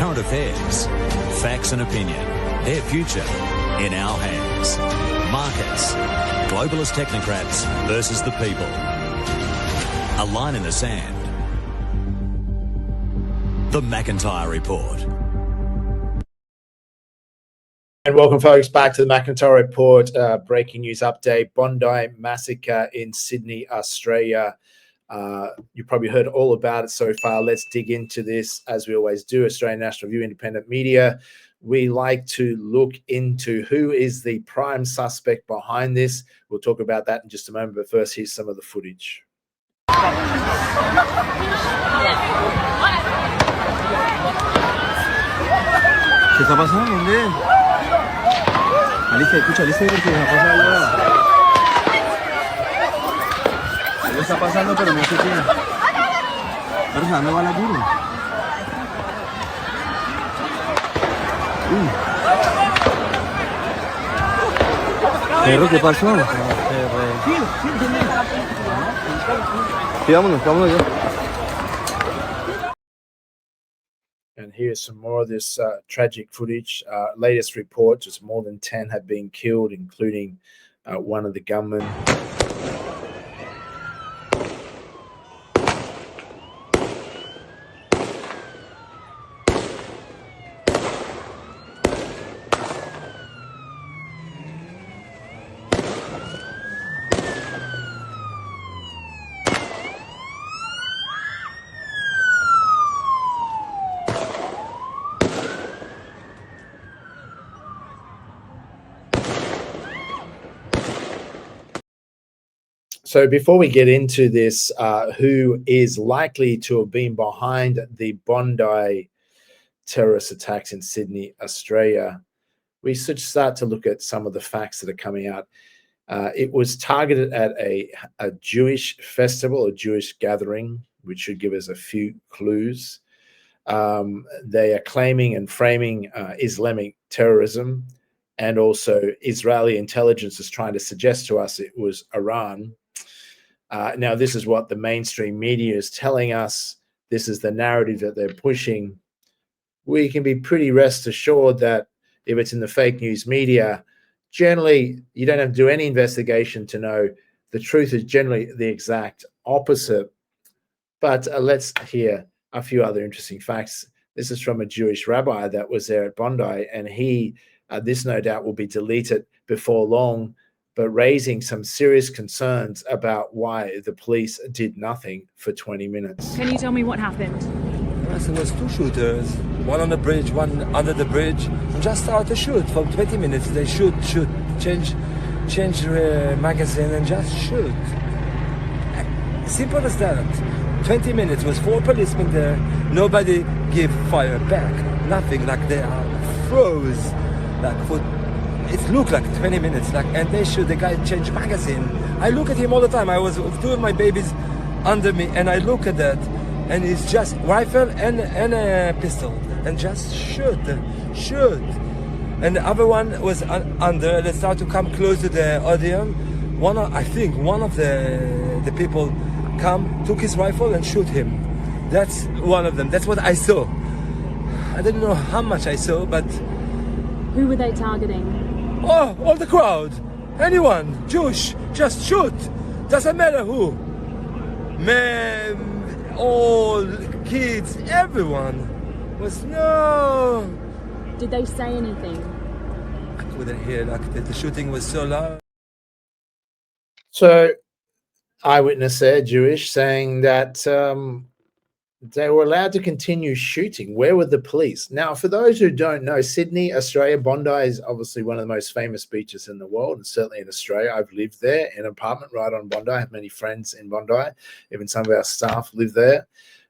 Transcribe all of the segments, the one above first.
Current affairs, facts and opinion, their future in our hands. Markets, globalist technocrats versus the people. A line in the sand. The McIntyre Report. And welcome, folks, back to the McIntyre Report. Breaking news update: Bondi Massacre in Sydney, Australia. You probably heard all about it so far. Let's dig into this, as we always do. Australian National Review, independent media. We like to look into who is the prime suspect behind this. We'll talk about that in just a moment, but first, here's some of the footage. ¿Qué está pasando? Alicia, escucha, Alicia, ¿qué está pasando? Algo está pasando, pero no sé qué. Pero ¿a dónde va la guru? Perro, ¿qué pasó? Sí, vámonos ya. And here's some more of this tragic footage. Latest report, just more than 10 have been killed, including one of the gunmen. So before we get into this, who is likely to have been behind the Bondi terrorist attacks in Sydney, Australia, we should start to look at some of the facts that are coming out. It was targeted at a Jewish festival, a Jewish gathering, which should give us a few clues. They are claiming and framing Islamic terrorism, and also Israeli intelligence is trying to suggest to us it was Iran. Now, this is what the mainstream media is telling us. This is the narrative that they're pushing. We can be pretty rest assured that if it's in the fake news media, generally, you don't have to do any investigation to know the truth is generally the exact opposite. But let's hear a few other interesting facts. This is from a Jewish rabbi that was there at Bondi, and this no doubt will be deleted before long, but raising some serious concerns about why the police did nothing for 20 minutes. Can you tell me what happened? Yes, there was two shooters, one on the bridge, one under the bridge, and just started to shoot for 20 minutes. They shoot, change magazine and just shoot. Simple as that. 20 minutes was 4 policemen there. Nobody gave fire back. Nothing. Like they are froze. Like for it looked like 20 minutes. Like, and they shoot. The guy changed magazine. I look at him all the time. I was doing my babies under me, and I look at that, and it's just rifle and a pistol, and just shoot. And the other one was under. They start to come close to the audience. I think one of the people took his rifle and shoot him. That's one of them. That's what I saw. I didn't know how much I saw, but who were they targeting? Oh, all the crowd, anyone, Jewish, just shoot. Doesn't matter who. Men, all kids, everyone was no. Did they say anything? I couldn't hear. Like the shooting was so loud. So, eyewitness there, Jewish, saying that they were allowed to continue shooting. Where were the police? Now, for those who don't know, Sydney, Australia, Bondi is obviously one of the most famous beaches in the world, and certainly in Australia. I've lived there in an apartment right on Bondi. I have many friends in Bondi. Even some of our staff live there.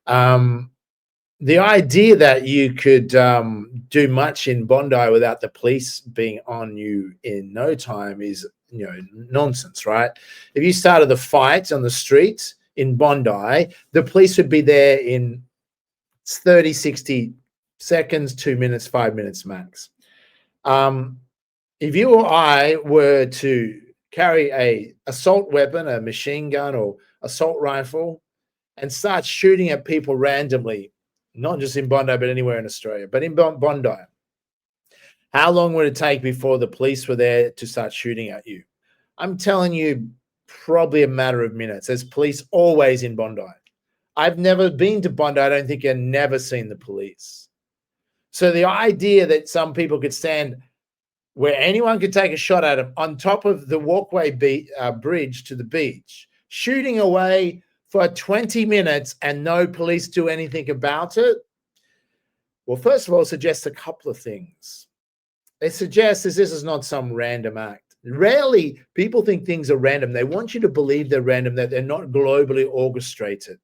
The idea that you could do much in Bondi without the police being on you in no time is, nonsense, right? If you started the fight on the streets in Bondi, the police would be there in 30, 60 seconds, 2 minutes, 5 minutes max. If you or I were to carry a assault weapon, a machine gun or assault rifle, and start shooting at people randomly, not just in Bondi, but anywhere in Australia, but in Bondi. How long would it take before the police were there to start shooting at you? I'm telling you, probably a matter of minutes. There's police always in Bondi. I've never been to Bondi. I don't think I've never seen the police. So the idea that some people could stand where anyone could take a shot at them on top of the walkway bridge to the beach, shooting away for 20 minutes and no police do anything about it, well, first of all, it suggests a couple of things. It suggests this is not some random act. Rarely people think things are random. They want you to believe they're random, that they're not globally orchestrated.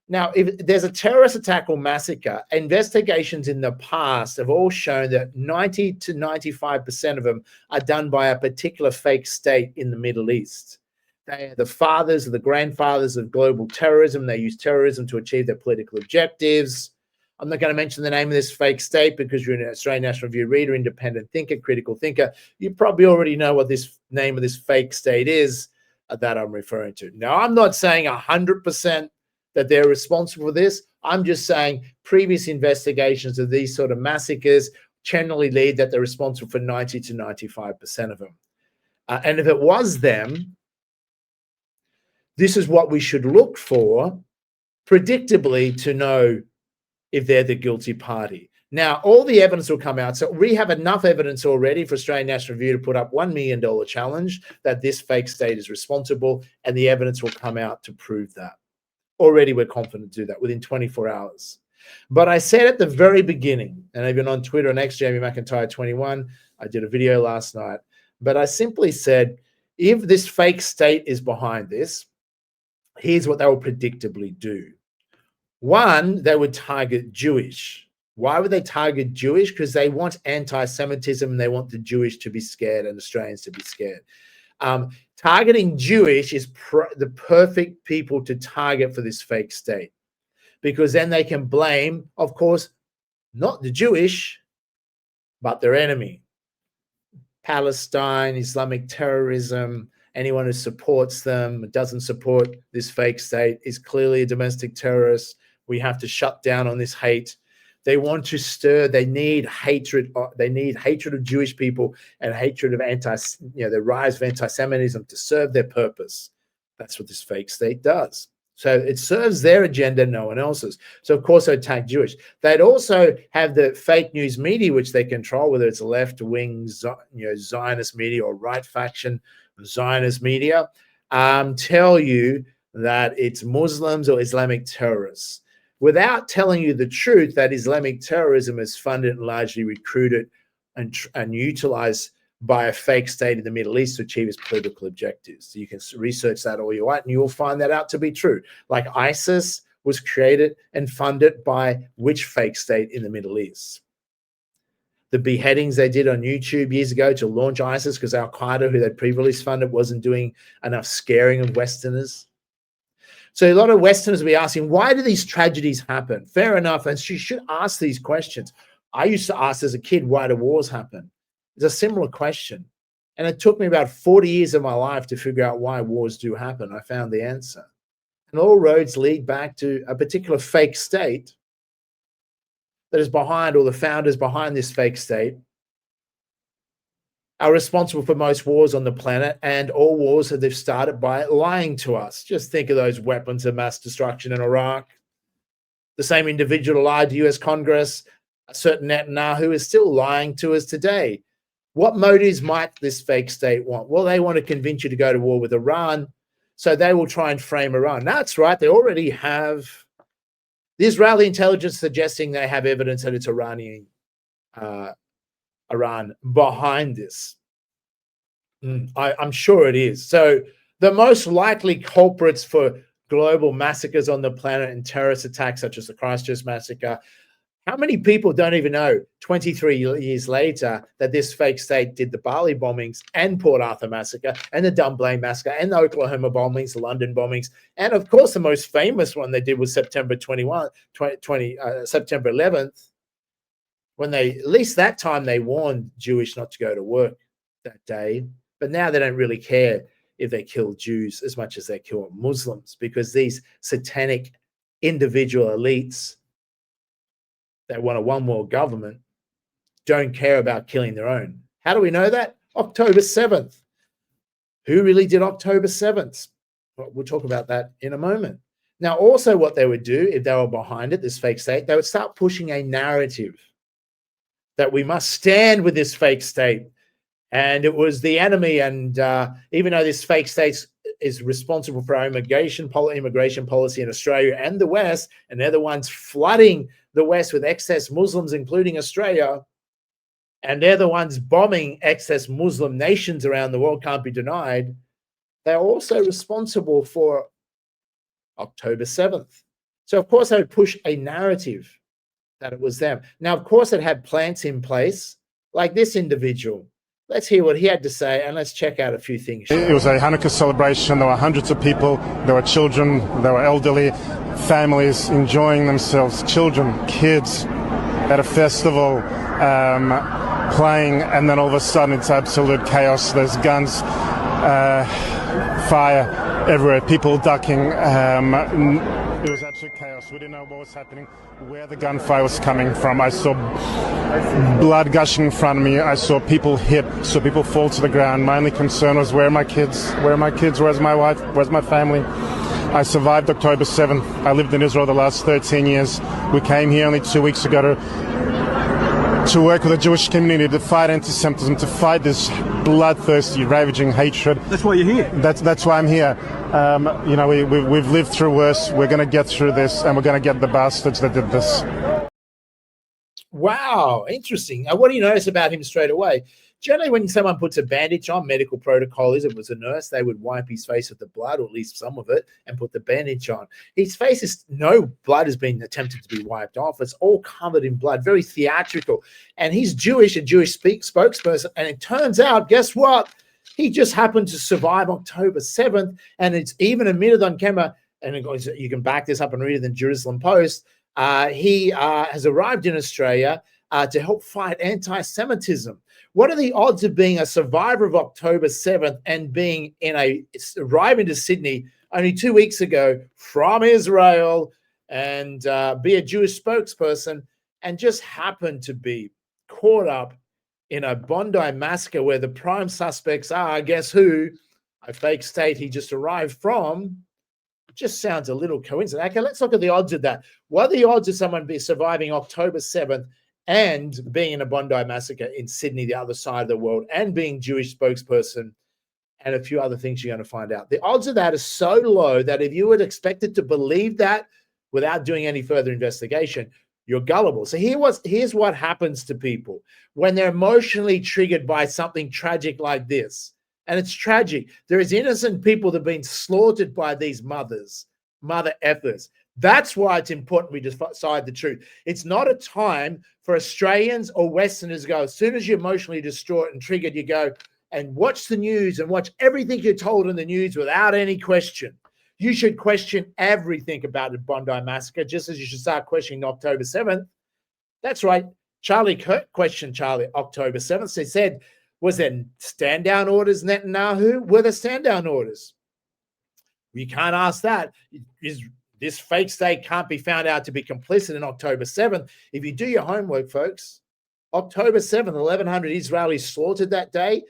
Now, if there's a terrorist attack or massacre, investigations in the past have all shown that 90 to 95% of them are done by a particular fake state in the Middle East. They are the fathers or the grandfathers of global terrorism. They use terrorism to achieve their political objectives. I'm not going to mention the name of this fake state because you're an Australian National Review reader, independent thinker, critical thinker. You probably already know what this name of this fake state is that I'm referring to. Now, I'm not saying 100% that they're responsible for this. I'm just saying previous investigations of these sort of massacres generally lead that they're responsible for 90 to 95% of them. And if it was them, this is what we should look for, predictably, to know if they're the guilty party. Now, all the evidence will come out. So we have enough evidence already for Australian National Review to put up $1 million challenge that this fake state is responsible, and the evidence will come out to prove that. Already we're confident to do that within 24 hours. But I said at the very beginning, and I've been on Twitter on X, Jamie McIntyre 21, I did a video last night, but I simply said, if this fake state is behind this, here's what they will predictably do. One, they would target Jewish. Why would they target Jewish? Because they want anti-Semitism and they want the Jewish to be scared and Australians to be scared. Targeting Jewish is the perfect people to target for this fake state, because then they can blame, of course, not the Jewish, but their enemy. Palestine, Islamic terrorism, anyone who supports them, doesn't support this fake state, is clearly a domestic terrorist. We have to shut down on this hate. They want to stir, they need hatred. They need hatred of Jewish people and hatred of the rise of anti-Semitism to serve their purpose. That's what this fake state does. So it serves their agenda, no one else's. So of course they attack Jewish. They'd also have the fake news media, which they control, whether it's left-wing, Zionist media or right faction Zionist media, tell you that it's Muslims or Islamic terrorists, without telling you the truth that Islamic terrorism is funded and largely recruited and utilized by a fake state in the Middle East to achieve its political objectives. So you can research that all you want, and you will find that out to be true. Like ISIS was created and funded by which fake state in the Middle East? The beheadings they did on YouTube years ago to launch ISIS because Al-Qaeda, who they'd previously funded, wasn't doing enough scaring of Westerners. So a lot of Westerners will be asking, why do these tragedies happen? Fair enough, and you should ask these questions. I used to ask as a kid, why do wars happen? It's a similar question. And it took me about 40 years of my life to figure out why wars do happen. I found the answer. And all roads lead back to a particular fake state that is behind, or the founders behind this fake state are responsible for most wars on the planet, and all wars that they've started by lying to us. Just think of those weapons of mass destruction in Iraq. The same individual lied to US Congress, a certain Netanyahu is still lying to us today. What motives might this fake state want? Well, they want to convince you to go to war with Iran, so they will try and frame Iran. That's right, they already have the Israeli intelligence suggesting they have evidence that it's Iran behind this. I'm sure it is. So the most likely culprits for global massacres on the planet and terrorist attacks such as the Christchurch massacre, how many people don't even know 23 years later that this fake state did the Bali bombings and Port Arthur massacre and the Dunblane massacre and the Oklahoma bombings, the London bombings, and of course the most famous one they did was September 11th, when they, at least that time, they warned Jewish not to go to work that day. But now they don't really care if they kill Jews as much as they kill Muslims, because these satanic individual elites that want a one-world government don't care about killing their own. How do we know that? October 7th. Who really did October 7th? Well, we'll talk about that in a moment. Now, also what they would do if they were behind it, this fake state, they would start pushing a narrative that we must stand with this fake state. And it was the enemy. And even though this fake state is responsible for our immigration policy in Australia and the West, and they're the ones flooding the West with excess Muslims, including Australia, and they're the ones bombing excess Muslim nations around the world, can't be denied, they're also responsible for October 7th. So, of course, they would push a narrative that it was them. Now, of course, it had plants in place, like this individual. Let's hear what he had to say, and let's check out a few things. It was a Hanukkah celebration. There were hundreds of people. There were children. There were elderly, families enjoying themselves, children, kids, at a festival, playing, and then all of a sudden it's absolute chaos. There's guns, fire everywhere, people ducking. It was absolute chaos. We didn't know what was happening, where the gunfire was coming from. I saw blood gushing in front of me. I saw people hit, saw people fall to the ground. My only concern was, where are my kids? Where are my kids? Where's my wife? Where's my family? I survived October 7th. I lived in Israel the last 13 years. We came here only 2 weeks ago to work with the Jewish community, to fight anti-Semitism, to fight this bloodthirsty, ravaging hatred. That's why you're here. That's why I'm here. You know, we've lived through worse. We're going to get through this, and we're going to get the bastards that did this. Wow, interesting. What do you notice about him straight away? Generally, when someone puts a bandage on, medical protocol is, if it was a nurse, they would wipe his face with the blood, or at least some of it, and put the bandage on. His face is, no blood has been attempted to be wiped off. It's all covered in blood, very theatrical. And he's Jewish, a Jewish spokesperson. And it turns out, guess what? He just happened to survive October 7th. And it's even admitted on camera, and you can back this up and read it in the Jerusalem Post. He has arrived in Australia to help fight anti-Semitism. What are the odds of being a survivor of October 7th and being arriving to Sydney only 2 weeks ago from Israel and be a Jewish spokesperson and just happen to be caught up in a Bondi Massacre where the prime suspects are, guess who? A fake state he just arrived from. It just sounds a little coincidental. Okay, let's look at the odds of that. What are the odds of someone surviving October 7th and being in a Bondi Massacre in Sydney, the other side of the world, and being Jewish spokesperson, and a few other things you're going to find out? The odds of that are so low that if you were expected to believe that without doing any further investigation, you're gullible. So here's what happens to people when they're emotionally triggered by something tragic like this. And it's tragic. There is innocent people that have been slaughtered by these mother effers. That's why it's important we decide the truth. It's not a time for Australians or Westerners to go, as soon as you're emotionally distraught and triggered, you go and watch the news and watch everything you're told in the news without any question. You should question everything about the Bondi Massacre, just as you should start questioning October 7th. That's right. Charlie Kirk questioned October 7th. He said, was there stand-down orders, Netanyahu? Were there stand-down orders? You can't ask that. This fake state can't be found out to be complicit in October 7th. If you do your homework, folks, October 7th, 1,100 Israelis slaughtered that day.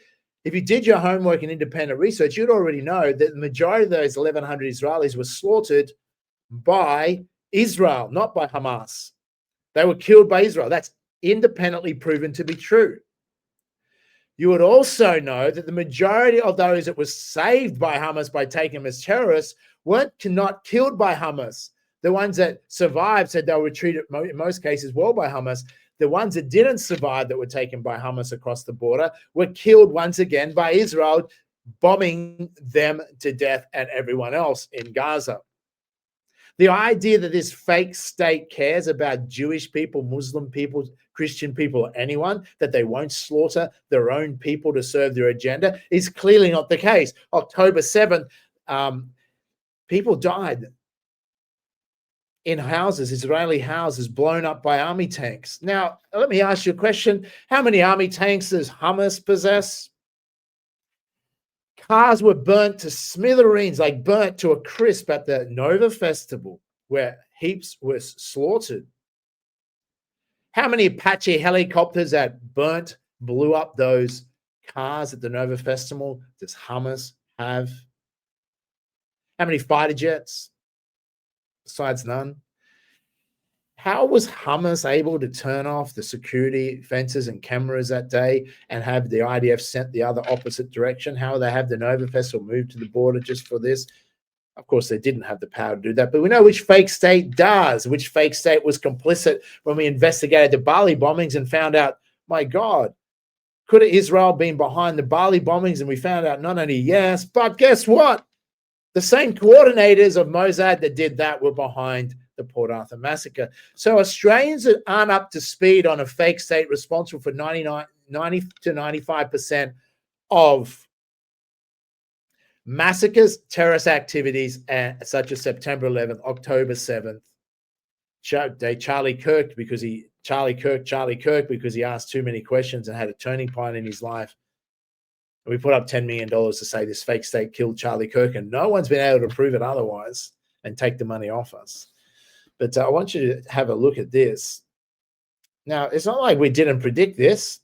If you did your homework and independent research, you'd already know that the majority of those 1,100 Israelis were slaughtered by Israel, not by Hamas. They were killed by Israel. That's independently proven to be true. You would also know that the majority of those that were saved by Hamas by taking them as terrorists weren't not killed by Hamas. The ones that survived said they were treated in most cases well by Hamas. The ones that didn't survive that were taken by Hamas across the border were killed once again by Israel, bombing them to death and everyone else in Gaza. The idea that this fake state cares about Jewish people, Muslim people, Christian people, or anyone, that they won't slaughter their own people to serve their agenda is clearly not the case. October 7th, people died in houses, Israeli houses, blown up by army tanks. Now, let me ask you a question. How many army tanks does Hamas possess? Cars were burnt to smithereens, like burnt to a crisp at the Nova Festival, where heaps were slaughtered. How many Apache helicopters that blew up those cars at the Nova Festival does Hamas have? How many fighter jets? Besides none. How was Hamas able to turn off the security fences and cameras that day and have the IDF sent the other opposite direction? How will they have the Nova Festival moved to the border just for this? Of course, they didn't have the power to do that, but we know which fake state does, which fake state was complicit when we investigated the Bali bombings and found out, my God, could Israel been behind the Bali bombings? And we found out not only yes, but guess what? The same coordinators of Mossad that did that were behind the Port Arthur massacre. So Australians aren't up to speed on a fake state responsible for 90 to 95% of massacres, terrorist activities, such as September 11th, October 7th. Charlie Kirk because he asked too many questions and had a turning point in his life. We put up $10 million to say this fake state killed Charlie Kirk, and no one's been able to prove it otherwise and take the money off us. But I want you to have a look at this. Now, it's not like we didn't predict this.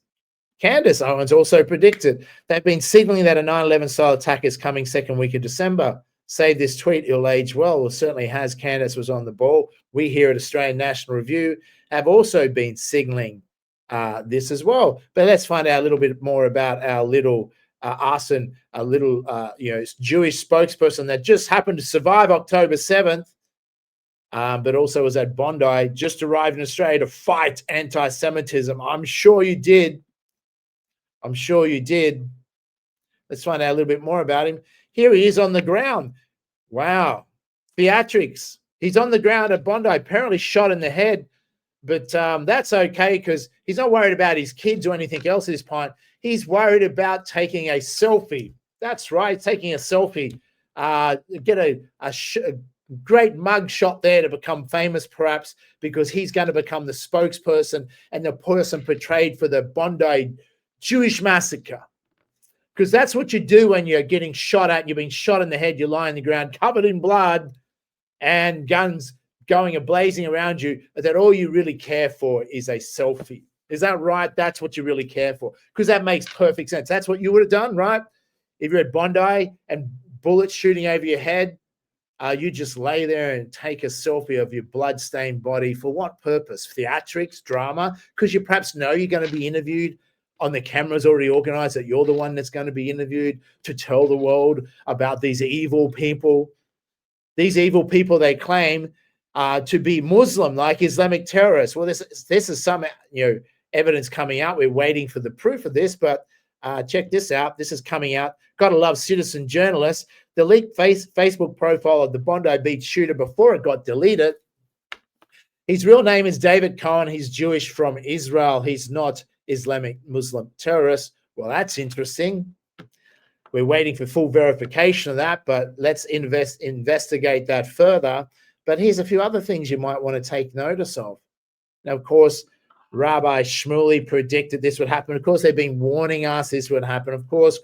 Candace Owens also predicted. They've been signaling that a 9/11 style attack is coming second week of December. Save this tweet, it'll age well. Well, certainly has. Candace was on the ball. We here at Australian National Review have also been signaling this as well. But let's find out a little bit more about our little Arson, a little Jewish spokesperson that just happened to survive October 7th, but also was at Bondi, just arrived in Australia to fight anti-Semitism. I'm sure you did. Let's find out a little bit more about him. Here he is on the ground. Wow. Theatrics. He's on the ground at Bondi, apparently shot in the head. But that's okay because he's not worried about his kids or anything else at this point. He's worried about taking a selfie. That's right, taking a selfie. Get a great mug shot there to become famous, perhaps, because he's going to become the spokesperson and the person portrayed for the Bondi Jewish massacre. Because that's what you do when you're getting shot at. You're being shot in the head. You lie on the ground covered in blood and guns going and blazing around you, that all you really care for is a selfie. Is that right? That's what you really care for, because that makes perfect sense. That's what you would have done, right? If you're at Bondi and bullets shooting over your head, you just lay there and take a selfie of your blood-stained body. For what purpose? Theatrics, drama? Because you perhaps know you're going to be interviewed on the cameras already organized, that you're the one that's going to be interviewed to tell the world about these evil people. These evil people they claim to be Muslim, like Islamic terrorists. Well, this is some evidence coming out. We're waiting for the proof of this, but check this out. This is coming out. Gotta love citizen journalists. The leaked Facebook profile of the Bondi Beach shooter before it got deleted. His real name is David Cohen. He's Jewish from Israel. He's not Islamic Muslim terrorist. Well, that's interesting. We're waiting for full verification of that, but let's investigate that further. But here's a few other things you might want to take notice of. Now, of course, Rabbi Shmuley predicted this would happen. Of course, they've been warning us this would happen. Of course,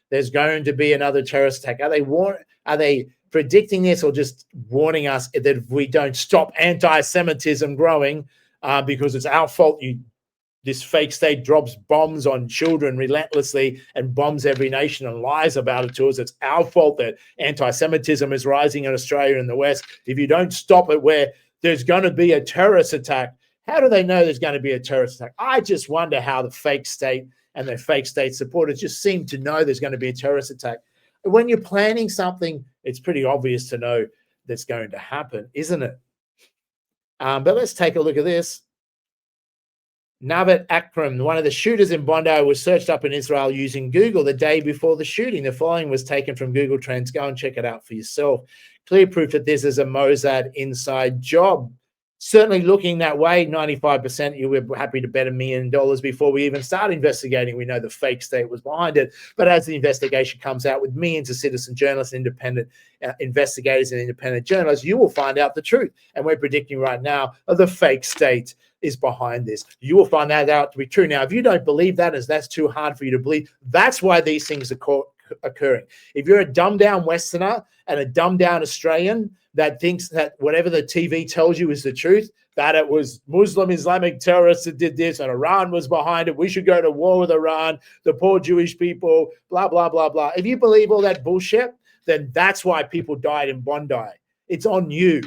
there's going to be another terrorist attack. Are they predicting this or just warning us that if we don't stop anti-Semitism growing, because it's our fault this fake state drops bombs on children relentlessly and bombs every nation and lies about it to us. It's our fault that anti-Semitism is rising in Australia and the West. If you don't stop it, where there's going to be a terrorist attack. How do they know there's going to be a terrorist attack? I just wonder how the fake state and their fake state supporters just seem to know there's going to be a terrorist attack. When you're planning something, it's pretty obvious to know that's going to happen, isn't it? But let's take a look at this. Navid Akram, one of the shooters in Bondi, was searched up in Israel using Google the day before the shooting. The following was taken from Google Trends. Go and check it out for yourself. Clear proof that this is a Mossad inside job. Certainly looking that way, 95%. You were happy to bet $1 million before we even start investigating. We know the fake state was behind it. But as the investigation comes out with millions of citizen journalists, independent investigators and independent journalists, you will find out the truth. And we're predicting right now the fake state is behind this. You will find that out to be true. Now, if you don't believe that, as that's too hard for you to believe, that's why these things are occurring. If you're a dumbed down Westerner and a dumbed down Australian that thinks that whatever the TV tells you is the truth, that it was Muslim Islamic terrorists that did this and Iran was behind it, we should go to war with Iran, the poor Jewish people, blah, blah, blah, blah. If you believe all that bullshit, then that's why people died in Bondi. It's on you.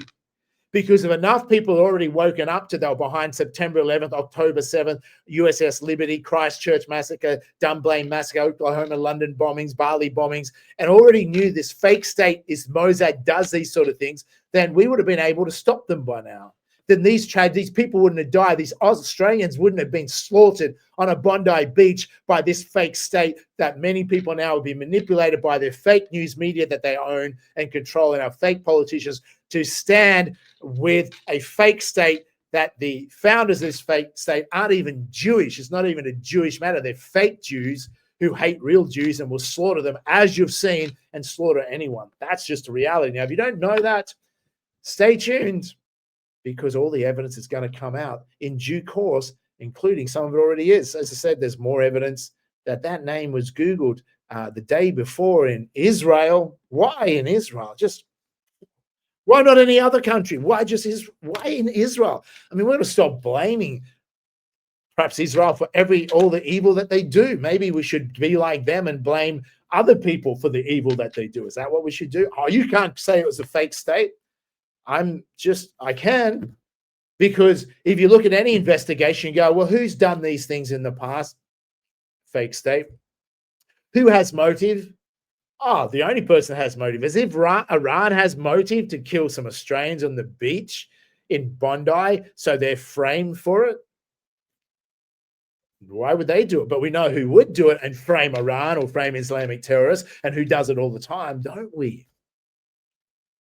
Because if enough people had already woken up to they were behind September 11th, October 7th, USS Liberty, Christchurch massacre, Dunblane massacre, Oklahoma, London bombings, Bali bombings, and already knew this fake state is Mossad does these sort of things, then we would have been able to stop them by now. Then these people wouldn't have died. These Australians wouldn't have been slaughtered on a Bondi beach by this fake state that many people now will be manipulated by their fake news media that they own and control, and our fake politicians to stand with a fake state that the founders of this fake state aren't even Jewish. It's not even a Jewish matter. They're fake Jews who hate real Jews and will slaughter them, as you've seen, and slaughter anyone. That's just a reality. Now, if you don't know that, stay tuned, because all the evidence is going to come out in due course, including some of it already is. As I said, there's more evidence that that name was Googled the day before in Israel. Why in Israel? Just why not any other country? Why in Israel? I mean, we're going to stop blaming perhaps Israel for all the evil that they do. Maybe we should be like them and blame other people for the evil that they do. Is that what we should do? Oh, you can't say it was a fake state. I can, because if you look at any investigation, you go, well, who's done these things in the past? Fake state. Who has motive? Oh, the only person that has motive is if Iran has motive to kill some Australians on the beach in Bondi, so they're framed for it. Why would they do it? But we know who would do it and frame Iran or frame Islamic terrorists, and who does it all the time, don't we?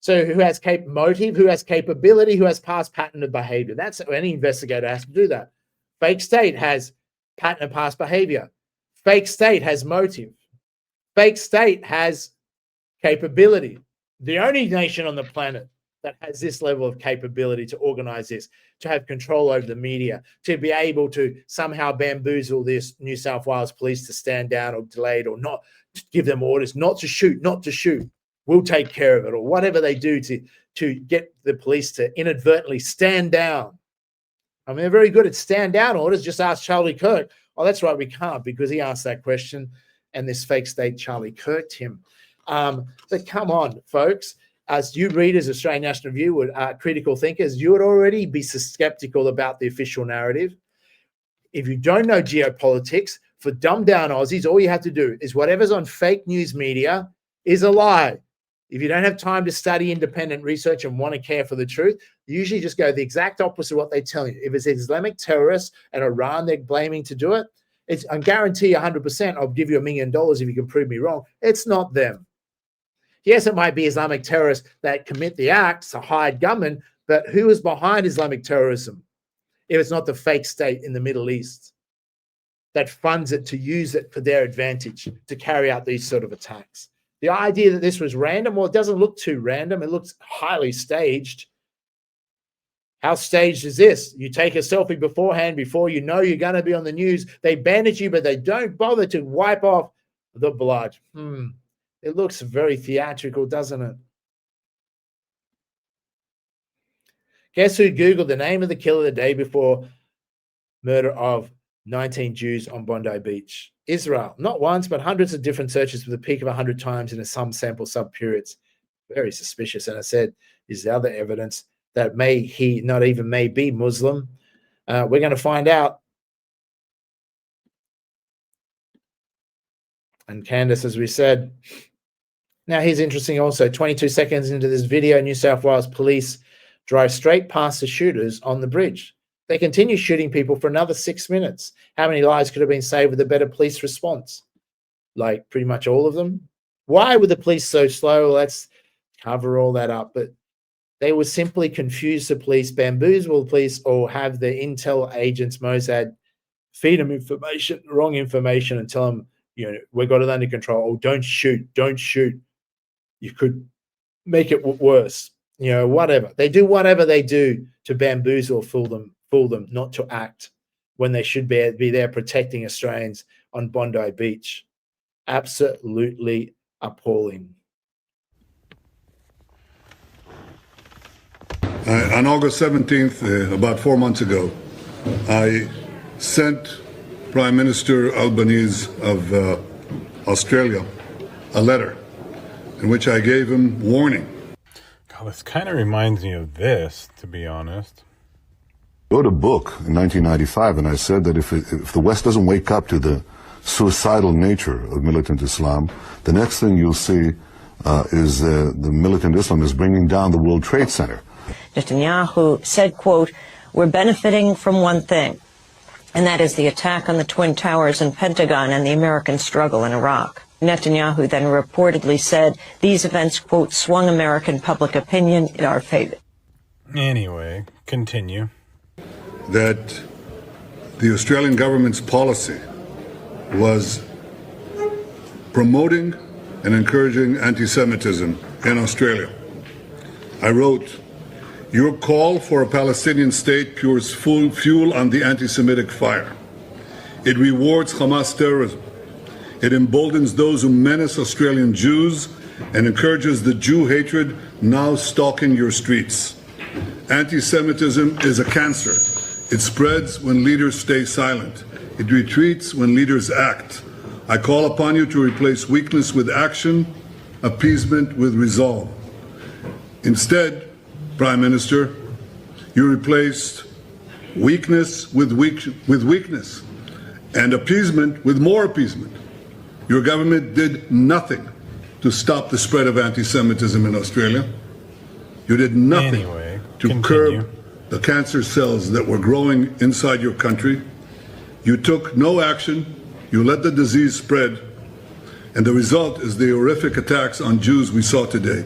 So who has motive, who has capability, who has past pattern of behavior? That's any investigator has to do that. Fake state has pattern of past behavior. Fake state has motive. Fake state has capability. The only nation on the planet that has this level of capability to organize this, to have control over the media, to be able to somehow bamboozle this New South Wales police to stand down or delayed or not, to give them orders not to shoot. We'll take care of it, or whatever they do to get the police to inadvertently stand down. I mean, they're very good at stand down orders. Just ask Charlie Kirk. Oh, that's right, we can't, because he asked that question and this fake state Charlie Kirked him. But come on, folks. As you readers, Australian National Review, would critical thinkers, you would already be skeptical about the official narrative. If you don't know geopolitics, for dumbed down Aussies, all you have to do is whatever's on fake news media is a lie. If you don't have time to study independent research and want to care for the truth, you usually just go the exact opposite of what they tell you. If it's Islamic terrorists and Iran they're blaming to do it, I guarantee 100% I'll give you $1 million if you can prove me wrong. It's not them. Yes, it might be Islamic terrorists that commit the acts, a hired gunman, but who is behind Islamic terrorism if it's not the fake state in the Middle East that funds it to use it for their advantage to carry out these sort of attacks? The idea that this was random, well, it doesn't look too random. It looks highly staged. How staged is this? You take a selfie beforehand, before you know you're going to be on the news. They bandage you, but they don't bother to wipe off the blood. It looks very theatrical, doesn't it? Guess who Googled the name of the killer the day before murder of 19 Jews on Bondi Beach? Israel. Not once, but hundreds of different searches with a peak of 100 times in some sample sub-periods. Very suspicious. And I said, is the other evidence that he not even may be Muslim? We're going to find out. And Candace, as we said. Now, here's interesting also. 22 seconds into this video, New South Wales police drive straight past the shooters on the bridge. They continue shooting people for another 6 minutes. How many lives could have been saved with a better police response? Like pretty much all of them. Why were the police so slow? Let's cover all that up. But they would simply confuse the police, bamboozle the police, or have the intel agents, Mossad, feed them information, wrong information, and tell them, we've got it under control. Oh, don't shoot. You could make it worse. Whatever. They do whatever they do to bamboozle, fool them not to act when they should be there protecting Australians on Bondi Beach. absolutely appalling. On August 17th, about 4 months ago, I sent Prime Minister Albanese of Australia a letter in which I gave him warning. God, this kind of reminds me of this, to be honest. I wrote a book in 1995, and I said that if the West doesn't wake up to the suicidal nature of militant Islam, the next thing you'll see is the militant Islam is bringing down the World Trade Center. Netanyahu said, quote, "We're benefiting from one thing, and that is the attack on the Twin Towers and Pentagon and the American struggle in Iraq." Netanyahu then reportedly said these events, quote, "swung American public opinion in our favor." Anyway, continue. That the Australian government's policy was promoting and encouraging anti-Semitism in Australia. I wrote, "Your call for a Palestinian state pours fuel on the anti-Semitic fire. It rewards Hamas terrorism. It emboldens those who menace Australian Jews and encourages the Jew hatred now stalking your streets. Anti-Semitism is a cancer. It spreads when leaders stay silent. It retreats when leaders act. I call upon you to replace weakness with action, appeasement with resolve. Instead, Prime Minister, you replaced weakness with weakness and appeasement with more appeasement. Your government did nothing to stop the spread of anti-Semitism in Australia. You did nothing to curb the cancer cells that were growing inside your country. You took no action. You let the disease spread. And the result is the horrific attacks on Jews we saw today.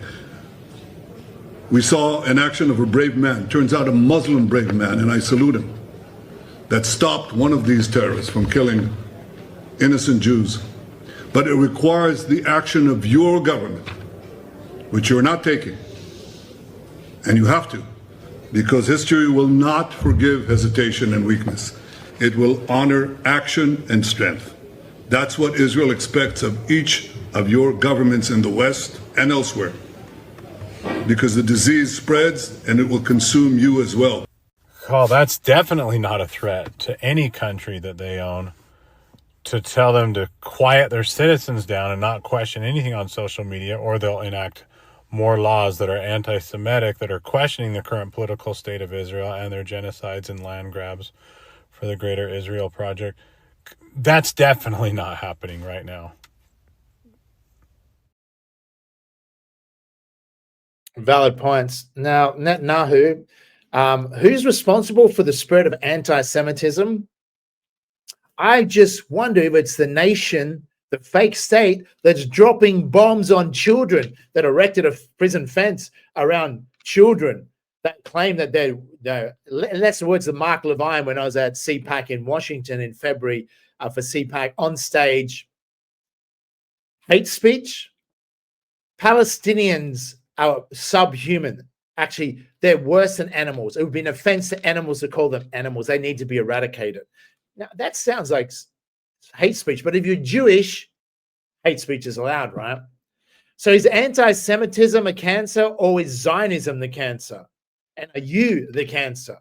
We saw an action of a brave man, turns out a Muslim brave man, and I salute him, that stopped one of these terrorists from killing innocent Jews. But it requires the action of your government, which you're not taking. And you have to, because history will not forgive hesitation and weakness. It will honor action and strength. That's what Israel expects of each of your governments in the West and elsewhere. Because the disease spreads and it will consume you as well. Oh, that's definitely not a threat to any country that they own, to tell them to quiet their citizens down and not question anything on social media, or they'll enact more laws that are anti-Semitic, that are questioning the current political state of Israel and their genocides and land grabs for the Greater Israel Project. That's definitely not happening right now. Valid points. Now, Netanyahu, who's responsible for the spread of anti-Semitism? I just wonder if it's the nation, the fake state, that's dropping bombs on children, that erected a prison fence around children, that claim that they're that's the words of Mark Levine when I was at CPAC in Washington in February for CPAC on stage. Hate speech. Palestinians are subhuman. Actually, they're worse than animals. It would be an offense to animals to call them animals. They need to be eradicated. Now, that sounds like hate speech, but if you're Jewish, hate speech is allowed, right? So is anti-Semitism a cancer, or is Zionism the cancer? And are you the cancer?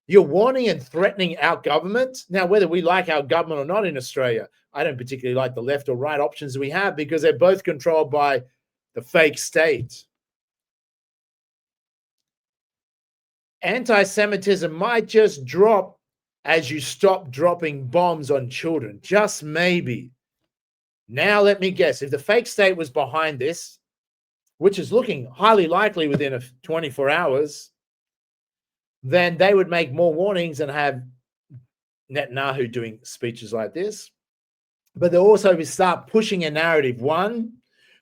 You're warning and threatening our government. Now, whether we like our government or not in Australia, I don't particularly like the left or right options we have, because they're both controlled by the fake state. Anti-Semitism might just drop as you stop dropping bombs on children. Just maybe. Now, let me guess. If the fake state was behind this, which is looking highly likely within 24 hours, then they would make more warnings and have Netanyahu doing speeches like this. But they'll also start pushing a narrative. One,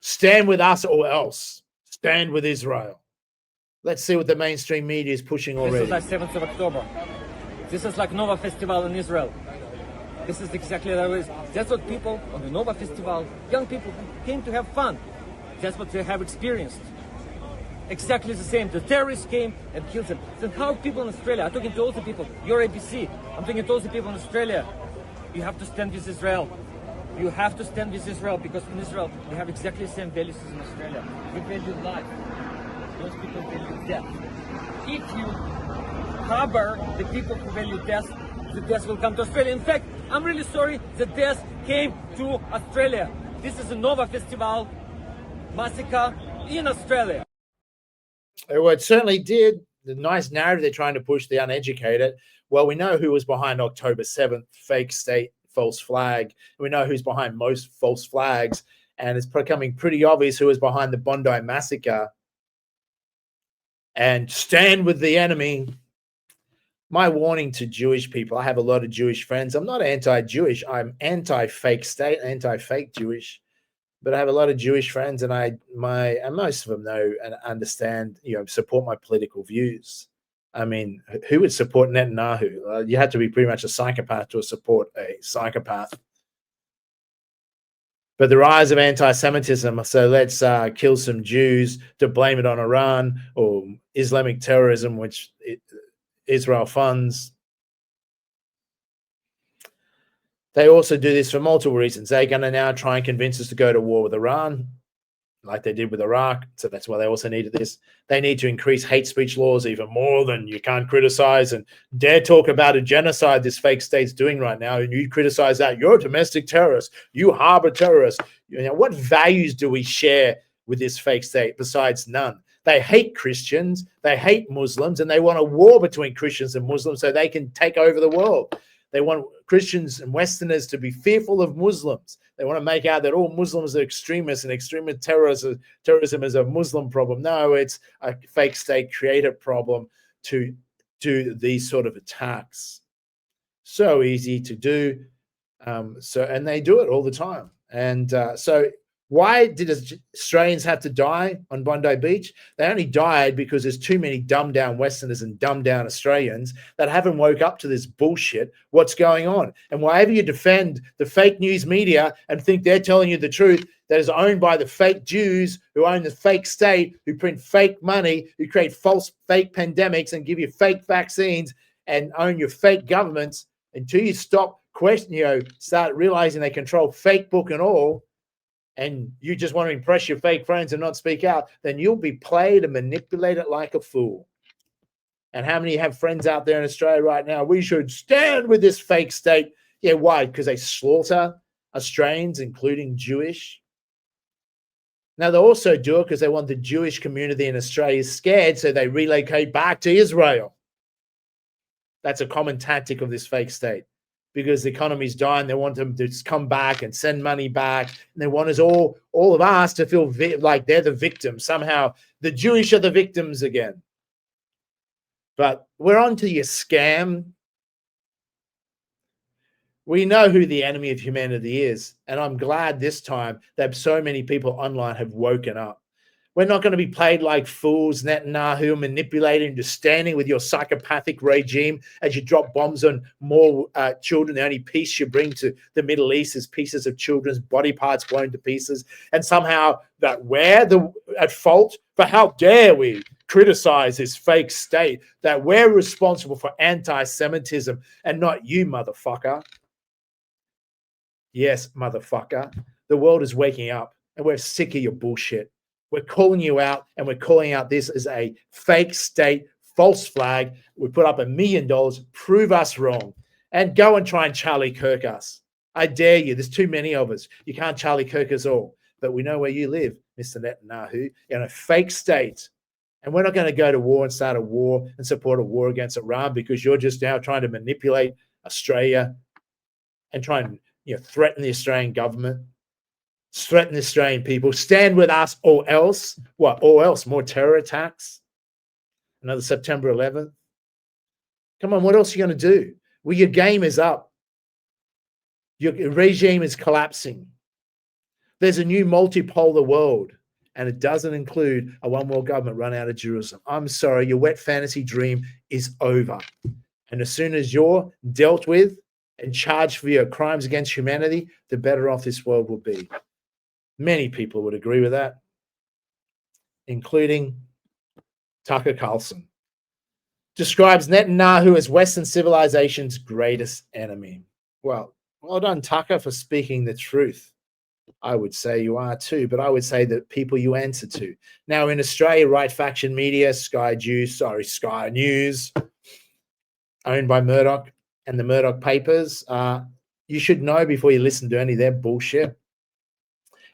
stand with us or else. Stand with Israel. Let's see what the mainstream media is pushing already. This is like 7th of October. This is like Nova Festival in Israel. This is exactly how it is. That's what people on the Nova Festival, young people came to have fun. That's what they have experienced. Exactly the same. The terrorists came and killed them. Then how people in Australia, I'm talking to all the people, you're ABC, I'm talking to all the people in Australia, you have to stand with Israel. You have to stand with Israel, because in Israel we have exactly the same values as in Australia. We value life. Those people value death. If you harbor the people who value death, the death will come to Australia. In fact, I'm really sorry the death came to Australia. This is a Nova Festival massacre in Australia. Well, it certainly did. The nice narrative they're trying to push, the uneducated. Well, we know who was behind October 7th, fake state, false flag. We know who's behind most false flags. And it's becoming pretty obvious who was behind the Bondi Massacre. And stand with the enemy. My warning to Jewish people, I have a lot of Jewish friends. I'm not anti-Jewish. I'm anti-fake state, anti-fake Jewish. But I have a lot of Jewish friends, and and most of them know and understand, support my political views. I mean, who would support Netanyahu? You had to be pretty much a psychopath to support a psychopath. But the rise of anti-Semitism, so let's kill some Jews to blame it on Iran or Islamic terrorism, which Israel funds. They also do this for multiple reasons. They're going to now try and convince us to go to war with Iran, like they did with Iraq. So that's why they also needed this. They need to increase hate speech laws even more than you can't criticize and dare talk about a genocide this fake state's doing right now. And you criticize that. You're a domestic terrorist. You harbor terrorists. What values do we share with this fake state besides none? They hate Christians. They hate Muslims. And they want a war between Christians and Muslims so they can take over the world. They want Christians and Westerners to be fearful of Muslims. They want to make out that all Muslims are extremists and extremist terrorism is a Muslim problem. No, it's a fake state created problem to do these sort of attacks. So easy to do. And they do it all the time. And so why did Australians have to die on Bondi Beach? They only died because there's too many dumbed down Westerners and dumbed down Australians that haven't woke up to this bullshit. What's going on? And whenever you defend the fake news media and think they're telling you the truth, that is owned by the fake Jews who own the fake state, who print fake money, who create false fake pandemics and give you fake vaccines and own your fake governments, until you stop questioning, start realizing they control fake book and all, and you just want to impress your fake friends and not speak out, then you'll be played and manipulated like a fool. And how many have friends out there in Australia right now? We should stand with this fake state. Yeah, why? Because they slaughter Australians, including Jewish. Now, they also do it because they want the Jewish community in Australia scared, so they relocate back to Israel. That's a common tactic of this fake state. Because the economy's dying, they want them to just come back and send money back. And they want us all of us to feel like they're the victims. Somehow the Jewish are the victims again. But we're on to your scam. We know who the enemy of humanity is. And I'm glad this time that so many people online have woken up. We're not going to be played like fools, Netanyahu, manipulating, just standing with your psychopathic regime as you drop bombs on more children. The only peace you bring to the Middle East is pieces of children's body parts blown to pieces. And somehow that we're at fault for how dare we criticize this fake state, that we're responsible for anti-Semitism and not you, motherfucker. Yes, motherfucker. The world is waking up and we're sick of your bullshit. We're calling you out, and we're calling out this as a fake state, false flag. We put up $1 million, prove us wrong, and go and try and Charlie Kirk us. I dare you. There's too many of us. You can't Charlie Kirk us all. But we know where you live, Mr. Netanyahu, in a fake state. And we're not going to go to war and start a war and support a war against Iran because you're just now trying to manipulate Australia and try and threaten the Australian government. Threaten the Australian people, stand with us or else. What? Or else? More terror attacks? Another September 11th? Come on, what else are you going to do? Well, your game is up. Your regime is collapsing. There's a new multipolar world, and it doesn't include a one world government run out of Jerusalem. I'm sorry, your wet fantasy dream is over. And as soon as you're dealt with and charged for your crimes against humanity, the better off this world will be. Many people would agree with that, including Tucker Carlson. Describes Netanyahu as Western civilization's greatest enemy. Well, Well done, Tucker, for speaking the truth. I would say you are too, but I would say that people you answer to. Now in Australia, right faction media, Sky News, owned by Murdoch and the Murdoch papers, you should know before you listen to any of their bullshit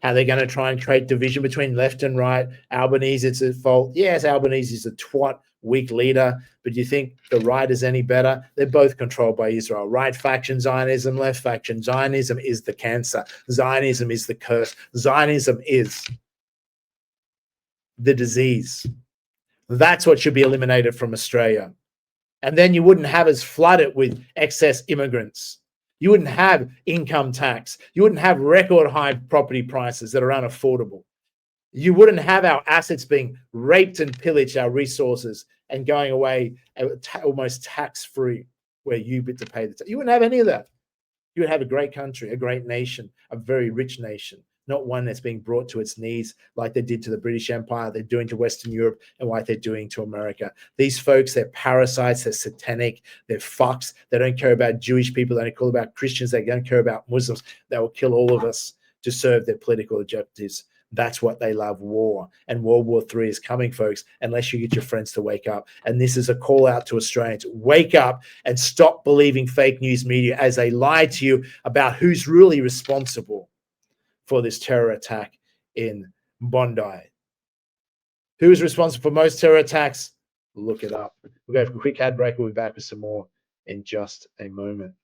how they're going to try and create division between left and right. Albanese, it's at fault. Yes, Albanese is a twat, weak leader, but you think the right is any better? They're both controlled by Israel. Right faction Zionism, left faction Zionism is the cancer. Zionism is the curse. Zionism is the disease. That's what should be eliminated from Australia. And then you wouldn't have us flooded with excess immigrants. You wouldn't have income tax. You wouldn't have record high property prices that are unaffordable. You wouldn't have our assets being raped and pillaged, our resources, and going away almost tax-free, where you get to pay the tax. You wouldn't have any of that. You would have a great country, a great nation, a very rich nation, not one that's being brought to its knees like they did to the British Empire, they're doing to Western Europe, and like they're doing to America. These folks, they're parasites, they're satanic, they're fucks. They don't care about Jewish people, they don't care about Christians, they don't care about Muslims. They will kill all of us to serve their political objectives. That's what they love, war. And World War III is coming, folks, unless you get your friends to wake up. And this is a call out to Australians. Wake up and stop believing fake news media as they lie to you about who's really responsible for this terror attack in Bondi. Who is responsible for most terror attacks? Look it up. We'll go for a quick ad break. We'll be back with some more in just a moment.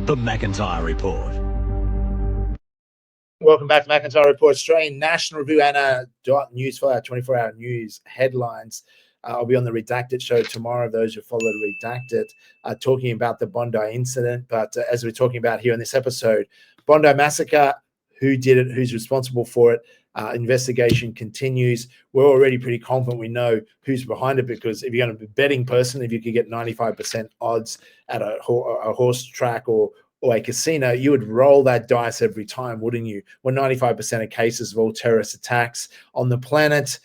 The McIntyre Report. Welcome back to McIntyre Report, Australian National Review and a news for our 24-hour news headlines. I'll be on the Redacted show tomorrow. Those who follow the Redacted talking about the Bondi incident. But as we're talking about here in this episode, Bondi Massacre, who did it, who's responsible for it, investigation continues. We're already pretty confident we know who's behind it, because if you're going to be a betting person, if you could get 95% odds at a horse track or a casino, you would roll that dice every time, wouldn't you? When 95% of cases of all terrorist attacks on the planet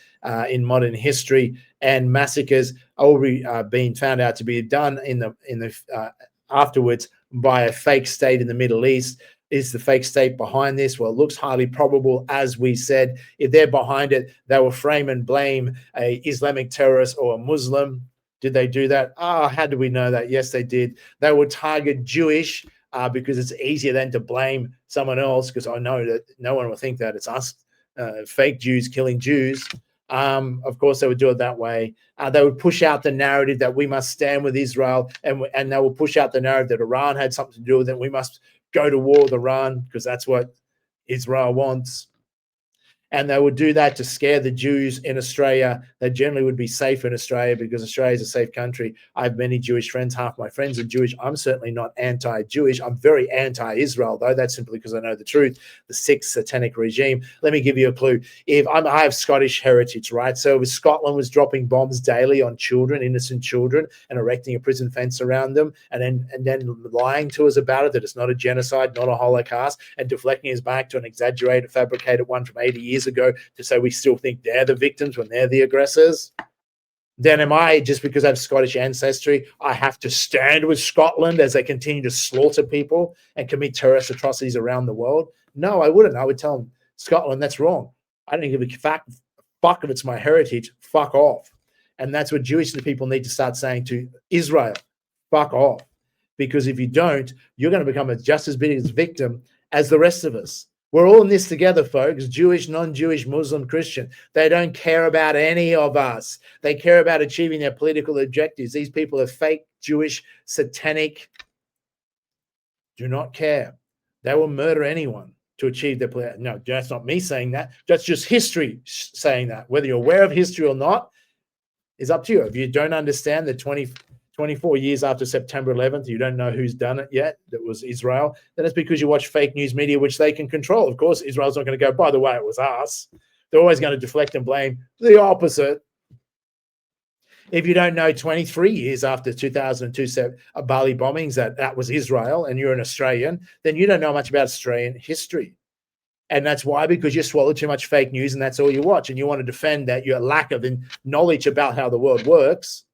in modern history and massacres are being found out to be done in the afterwards by a fake state in the Middle East. Is the fake state behind this? Well, it looks highly probable. As we said, if they're behind it, they will frame and blame a Islamic terrorist or a Muslim. Did they do that? How do we know that? Yes, they did. They would target Jewish because it's easier than to blame someone else, because I know that no one will think that it's us, fake Jews killing Jews. Of course, they would do it that way. They would push out the narrative that we must stand with Israel, and they will push out the narrative that Iran had something to do with it. We must go to war with Iran because that's what Israel wants. And they would do that to scare the Jews in Australia. They generally would be safe in Australia because Australia is a safe country. I have many Jewish friends. Half my friends are Jewish. I'm certainly not anti-Jewish. I'm very anti-Israel, though. That's simply because I know the truth, the sixth satanic regime. Let me give you a clue. I have Scottish heritage, right? So if Scotland was dropping bombs daily on children, innocent children, and erecting a prison fence around them, and then lying to us about it, that it's not a genocide, not a Holocaust, and deflecting us back to an exaggerated, fabricated one from 80 years ago to say we still think they're the victims when they're the aggressors, then am I, just because I have Scottish ancestry, I have to stand with Scotland as they continue to slaughter people and commit terrorist atrocities around the world? No, I wouldn't. I would tell them, Scotland, that's wrong. I don't give a fuck if it's my heritage. Fuck off. And that's what Jewish people need to start saying to Israel. Fuck off. Because if you don't, you're going to become just as big a victim as the rest of us. We're all in this together, folks. Jewish, non-Jewish, Muslim, Christian. They don't care about any of us. They care about achieving their political objectives. These people are fake, Jewish, satanic. Do not care. They will murder anyone to achieve their plan. No, that's not me saying that. That's just history saying that. Whether you're aware of history or not is up to you. If you don't understand the 24 years after September 11th, you don't know who's done it yet, that was Israel, then it's because you watch fake news media, which they can control. Of course, Israel's not going to go, by the way, it was us. They're always going to deflect and blame the opposite. If you don't know 23 years after 2002 Bali bombings that was Israel and you're an Australian, then you don't know much about Australian history. And that's why, because you swallow too much fake news and that's all you watch. And you want to defend that your lack of knowledge about how the world works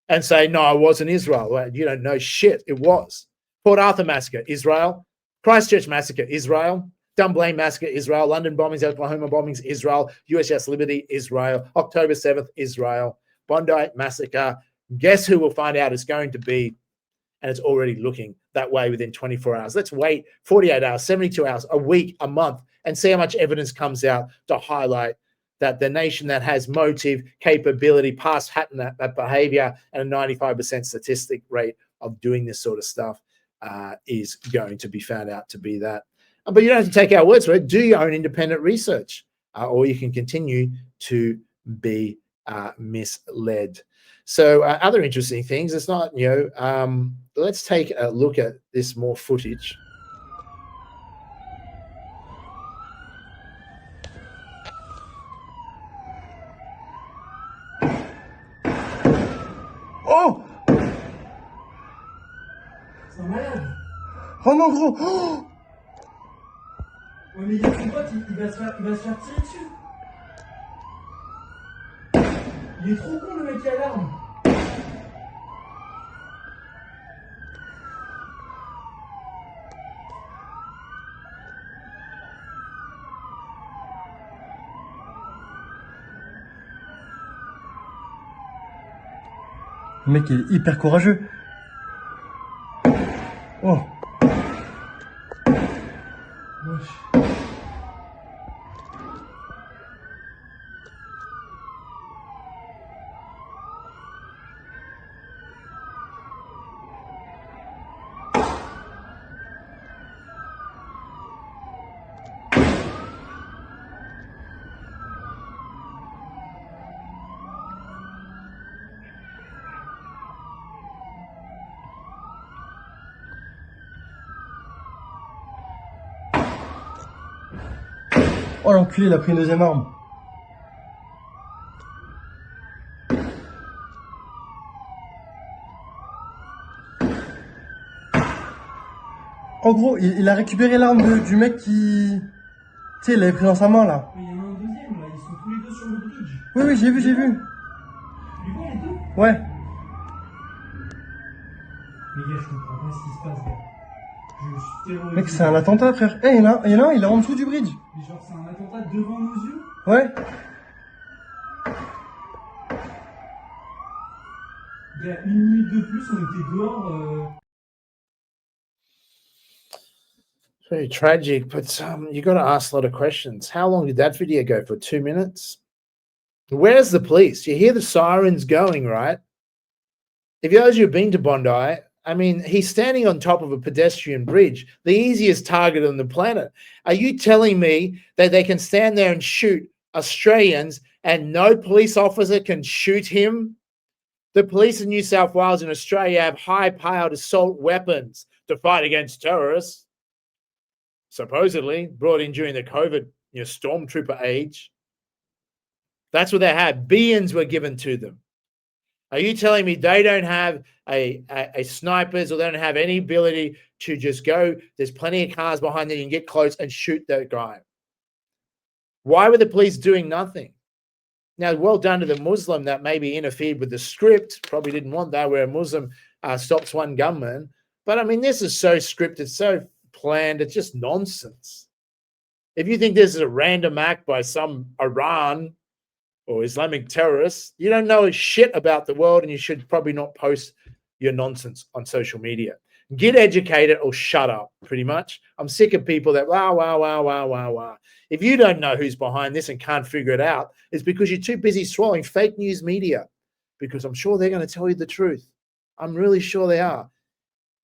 and say, no, it wasn't Israel. Well, you don't know shit. It was. Port Arthur Massacre, Israel. Christchurch Massacre, Israel. Dunblane Massacre, Israel. London bombings, Oklahoma bombings, Israel. USS Liberty, Israel. October 7th, Israel. Bondi Massacre. Guess who we'll find out it's going to be? And it's already looking that way within 24 hours. Let's wait 48 hours, 72 hours, a week, a month, and see how much evidence comes out to highlight that the nation that has motive, capability, past that behavior, and a 95% statistic rate of doing this sort of stuff is going to be found out to be that. But you don't have to take our words for it. Do your own independent research, or you can continue to be misled. So other interesting things, it's not, let's take a look at this more footage. Oh! C'est un malade! Oh mon gros! Oh! Ouais, mais il y a son pote, il va se faire tirer dessus! Il est trop con, le mec qui a l'arme! Le mec il est hyper courageux. Oh. Wesh. Oh l'enculé, il a pris une deuxième arme. En gros, il a récupéré l'arme du mec qui... Tu sais, il l'avait pris dans sa main là. Mais il y en a un deuxième là, ils sont tous les deux sur le bridge. Oui, oui, j'ai vu. Tu les vois les deux? Ouais. Mais gars, je comprends pas ce qui se passe, gars. Je suis terrorisé. Mec, c'est un attentat, frère. Eh, il y en a un, il est en dessous du bridge. Mais genre, c'est un attentat devant nos yeux? Ouais. Gars, une minute de plus, on était dehors. Very tragic, but you got to ask a lot of questions. How long did that video go for? 2 minutes? Where's the police? You hear the sirens going, right? If those of you have been to Bondi, I mean, he's standing on top of a pedestrian bridge, the easiest target on the planet. Are you telling me that they can stand there and shoot Australians and no police officer can shoot him? The police in New South Wales and Australia have high-powered assault weapons to fight against terrorists, supposedly brought in during the COVID stormtrooper age. That's what they had. Billions were given to them. Are you telling me they don't have a snipers, or they don't have any ability to just go, there's plenty of cars behind them, you can get close and shoot that guy? Why were the police doing nothing? Now, well done to the Muslim that maybe interfered with the script, probably didn't want that, where a Muslim stops one gunman. But I mean, this is so scripted, so planned, it's just nonsense. If you think this is a random act by some Iran or Islamic terrorists, you don't know shit about the world, and you should probably not post your nonsense on social media. Get educated or shut up, pretty much. I'm sick of people that, wow. If you don't know who's behind this and can't figure it out, it's because you're too busy swallowing fake news media, because I'm sure they're going to tell you the truth. I'm really sure they are.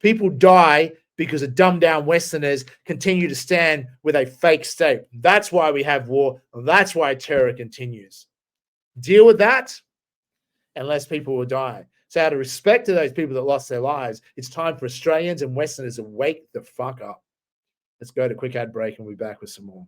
People die because the dumbed-down Westerners continue to stand with a fake state. That's why we have war. That's why terror continues. Deal with that, and less people will die. So out of respect to those people that lost their lives, it's time for Australians and Westerners to wake the fuck up. Let's go to a quick ad break and we'll be back with some more.